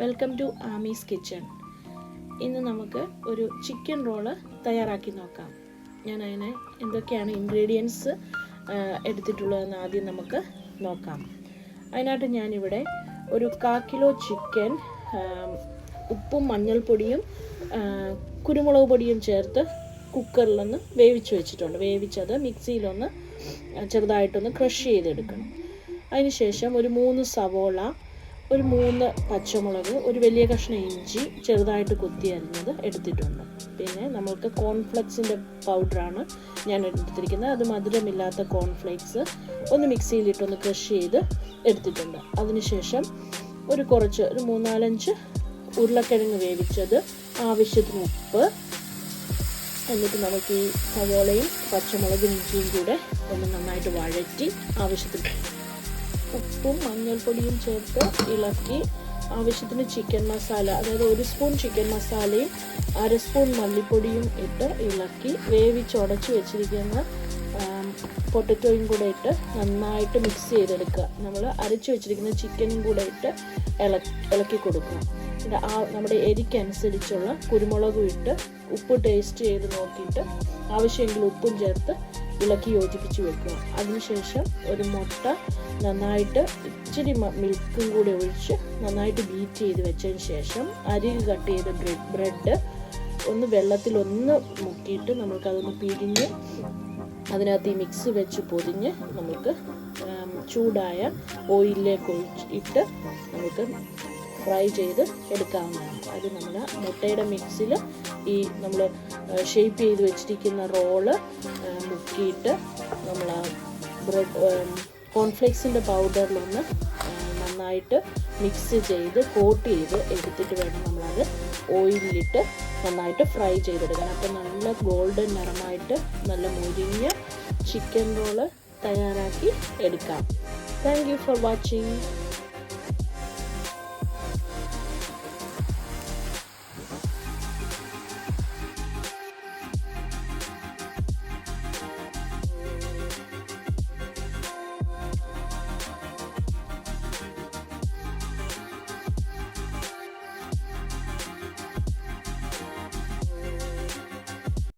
Welcome to Ami's kitchen. ഇന്ന് നമുക്ക് ഒരു ചിക്കൻ റോള് തയ്യാറാക്കി നോക്കാം. ഞാൻ അതിന് എന്തൊക്കെയാണ് ഇൻഗ്രീഡിയൻസ് എടുത്തിട്ടുള്ളതെന്ന് ആദ്യം നമുക്ക് നോക്കാം. അതിനായിട്ട് ഞാനിവിടെ ഒരു 1/4 കിലോ ചിക്കൻ ഉപ്പും മഞ്ഞൾപ്പൊടിയും കുരുമുളക് പൊടിയും ചേർത്ത് കുക്കറിലൊന്ന് വേവിച്ച് വെച്ചിട്ടുണ്ട്. വേവിച്ചത് മിക്സിയിലൊന്ന് ചെറുതായിട്ടൊന്ന് ക്രഷ് ചെയ്തെടുക്കണം. അതിനുശേഷം ഒരു 3 സവോള, ഒരു 3 പച്ചമുളക്, ഒരു വലിയ കഷ്ണം ഇഞ്ചി ചെറുതായിട്ട് കൊത്തി അരിഞ്ഞത് എടുത്തിട്ടുണ്ട്. പിന്നെ നമ്മൾക്ക് കോൺഫ്ലെക്സിൻ്റെ പൗഡറാണ് ഞാൻ എടുത്തിരിക്കുന്നത്. അത് മധുരമില്ലാത്ത കോൺഫ്ലേക്സ് ഒന്ന് മിക്സിയിലിട്ടൊന്ന് ക്രഷ് ചെയ്ത് എടുത്തിട്ടുണ്ട്. അതിനുശേഷം ഒരു 3-4 ഉരുളക്കിഴങ്ങ് വേവിച്ചത്, ആവശ്യത്തിന് ഉപ്പ്, എന്നിട്ട് നമുക്ക് ഈ സവോളയും പച്ചമുളകും ഇഞ്ചിയും കൂടെ ഒന്ന് നന്നായിട്ട് വഴറ്റി ആവശ്യത്തിന് ഉപ്പും മഞ്ഞൾപ്പൊടിയും ചേർത്ത് ഇളക്കി ആവശ്യത്തിന് ചിക്കൻ മസാല, അതായത് 1 സ്പൂൺ ചിക്കൻ മസാലയും 1/2 സ്പൂൺ മല്ലിപ്പൊടിയും ഇട്ട് ഇളക്കി വേവിച്ചുടച്ച് വെച്ചിരിക്കുന്ന പൊട്ടറ്റോയും കൂടെ ഇട്ട് നന്നായിട്ട് മിക്സ് ചെയ്തെടുക്കുക. നമ്മൾ അരച്ച് വെച്ചിരിക്കുന്ന ചിക്കനും കൂടെ ഇട്ട് ഇളക്കി കൊടുക്കുക. നമ്മുടെ എരിക്കനുസരിച്ചുള്ള കുരുമുളകും ഇട്ട് ഉപ്പ് ടേസ്റ്റ് ചെയ്ത് നോക്കിയിട്ട് ആവശ്യമെങ്കിൽ ഉപ്പും ചേർത്ത് ഇളക്കി യോജിപ്പിച്ച് വെക്കുക. അതിനുശേഷം ഒരു മുട്ട നന്നായിട്ട് ഇച്ചിരി മിൽക്കും കൂടെ ഒഴിച്ച് നന്നായിട്ട് ബീറ്റ് ചെയ്ത് വെച്ചതിന് ശേഷം അരിക് കട്ട് ചെയ്ത ബ്രെഡ് ഒന്ന് വെള്ളത്തിൽ മുക്കിയിട്ട് നമുക്കതൊന്ന് പിഴിഞ്ഞ് അതിനകത്ത് ഈ മിക്സ് വെച്ച് പൊതിഞ്ഞ് നമുക്ക് ചൂടായ ഓയിലിലേക്ക് ഇട്ട് നമുക്ക് ഫ്രൈ ചെയ്ത് എടുക്കാവുന്നതാണ്. അത് നമ്മൾ മുട്ടയുടെ മിക്സിൽ ഈ നമ്മൾ ഷേപ്പ് ചെയ്ത് വെച്ചിരിക്കുന്ന റോള് മുക്കിയിട്ട് നമ്മൾ കോൺഫ്ലേക്സിൻ്റെ പൗഡറിലൊന്ന് നന്നായിട്ട് മിക്സ് ചെയ്ത് കോട്ട് ചെയ്ത് എടുത്തിട്ട് വേണം നമ്മളത് ഓയിലിട്ട് നന്നായിട്ട് ഫ്രൈ ചെയ്തെടുക്കാൻ. അപ്പോൾ നല്ല ഗോൾഡൻ നിറമായിട്ട് നല്ല മുരിഞ്ഞ ചിക്കൻ റോള് തയ്യാറാക്കി എടുക്കാം. Thank you for watching.